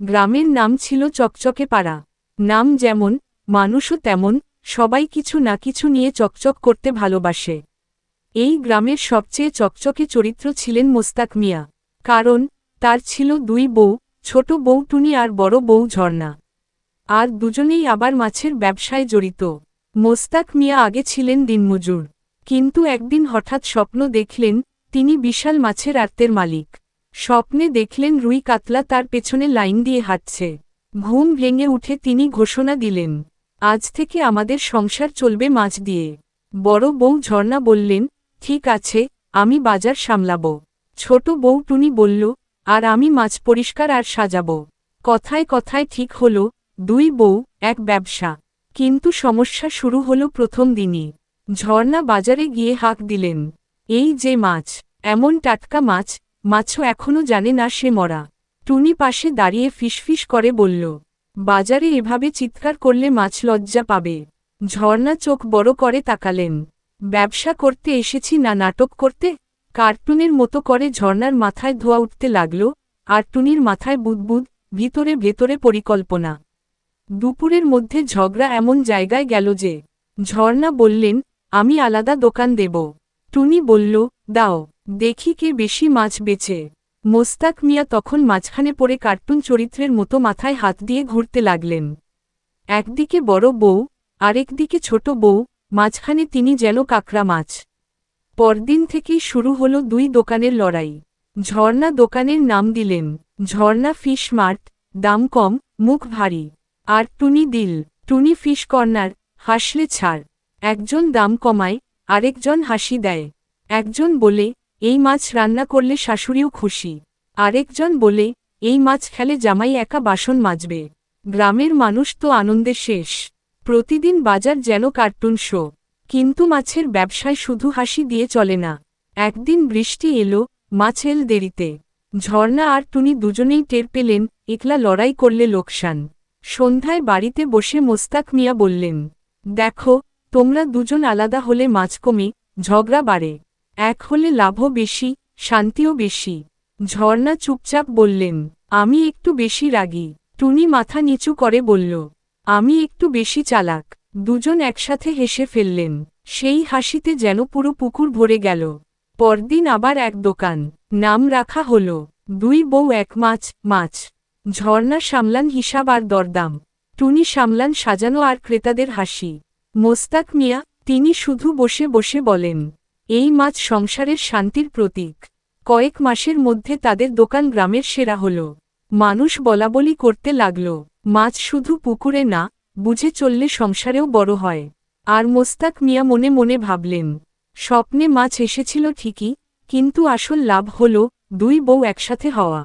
গ্রামের নাম ছিল চকচকে পাড়া। নাম যেমন, মানুষও তেমন, সবাই কিছু না কিছু নিয়ে চকচক করতে ভালোবাসে। এই গ্রামের সবচেয়ে চকচকে চরিত্র ছিলেন মোস্তাক মিয়া। কারণ তার ছিল দুই বউ, ছোট বউ টুনি আর বড় বউ ঝর্ণা। আর দুজনেই আবার মাছের ব্যবসায় জড়িত। মোস্তাক মিয়া আগে ছিলেন দিনমজুর, কিন্তু একদিন হঠাৎ স্বপ্ন দেখলেন তিনি বিশাল মাছের আড়তের মালিক। স্বপ্নে দেখলেন রুই কাতলা তার পেছনে লাইন দিয়ে হাঁটছে। ঘুম ভেঙে উঠে তিনি ঘোষণা দিলেন, আজ থেকে আমাদের সংসার চলবে মাছ দিয়ে। বড় বউ ঝর্ণা বললেন, ঠিক আছে, আমি বাজার সামলাব। ছোট বউ টুনি বলল, আর আমি মাছ পরিষ্কার আর সাজাব। কথায় কথায় ঠিক হল দুই বউ এক ব্যবসা। কিন্তু সমস্যা শুরু হলো প্রথম দিনই। ঝর্ণা বাজারে গিয়ে হাঁক দিলেন, এই যে মাছ, এমন টাটকা মাছ, মাছও এখনও জানে না সে মরা। টুনি পাশে দাঁড়িয়ে ফিসফিস করে বলল, বাজারে এভাবে চিৎকার করলে মাছ লজ্জা পাবে। ঝর্ণা চোখ বড় করে তাকালেন, ব্যবসা করতে এসেছি না নাটক করতে? কার্টুনের মতো করে ঝর্ণার মাথায় ধোয়া উঠতে লাগল, আর টুনির মাথায় বুদবুদ, ভিতরে ভেতরে পরিকল্পনা। দুপুরের মধ্যে ঝগড়া এমন জায়গায় গেল যে ঝর্ণা বললেন, আমি আলাদা দোকান দেব। টুনি বলল, দাও, দেখি কে বেশি মাছ বেচে। মোস্তাক মিয়া তখন মাঝখানে পড়ে কার্টুন চরিত্রের মতো মাথায় হাত দিয়ে ঘুরতে লাগলেন। একদিকে বড় বউ, আরেকদিকে ছোট বউ, মাঝখানে তিনি যেন কাকড়া মাছ। পরদিন থেকেই শুরু হলো দুই দোকানের লড়াই। ঝর্ণা দোকানের নাম দিলেন ঝর্ণা ফিশ মার্ট, দাম কম, মুখ ভারী। আর টুনি দিল টুনি ফিশ কর্নার, হাসলে ছাড়। একজন দাম কমায়, আরেকজন হাসি দেয়। একজন বলে, এই মাছ রান্না করলে শাশুড়িও খুশি। আরেকজন বলে, এই মাছ খেলে জামাই একা বাসন মাজবে। গ্রামের মানুষ তো আনন্দে শেষ। প্রতিদিন বাজার যেন কার্টুন শো। কিন্তু মাছের ব্যবসায় শুধু হাসি দিয়ে চলে না। একদিন বৃষ্টি এলো, মাছ এল দেরিতে। ঝর্ণা আর টুনি দুজনেই টের পেলেন একলা লড়াই করলে লোকসান। সন্ধ্যায় বাড়িতে বসে মোস্তাক মিয়া বললেন, দেখো, তোমরা দুজন আলাদা হলে মাছ কমে, ঝগড়া বাড়ে। এক হলে লাভও বেশি, শান্তিও বেশি। ঝর্ণা চুপচাপ বললেন, আমি একটু বেশি রাগী। টুনি মাথা নিচু করে বলল, আমি একটু বেশি চালাক। দুজন একসাথে হেসে ফেললেন। সেই হাসিতে যেন পুরো পুকুর ভরে গেল। পরদিন আবার এক দোকান। নাম রাখা হল দুই বউ এক মাছ মাছ। ঝর্ণা সামলান হিসাব আর দরদাম। টুনি সামলান সাজানো আর ক্রেতাদের হাসি। মোস্তাক মিয়া, তিনি শুধু বসে বসে বলেন, এই মাছ সংসারের শান্তির প্রতীক। কয়েক মাসের মধ্যে তাদের দোকান গ্রামের সেরা হল। মানুষ বলাবলি করতে লাগল, মাছ শুধু পুকুরে না, বুঝে চললে সংসারেও বড় হয়। আর মোস্তাক মিয়া মনে মনে ভাবলেন, স্বপ্নে মাছ এসেছিল ঠিকই, কিন্তু আসল লাভ হল দুই বউ একসাথে হওয়া।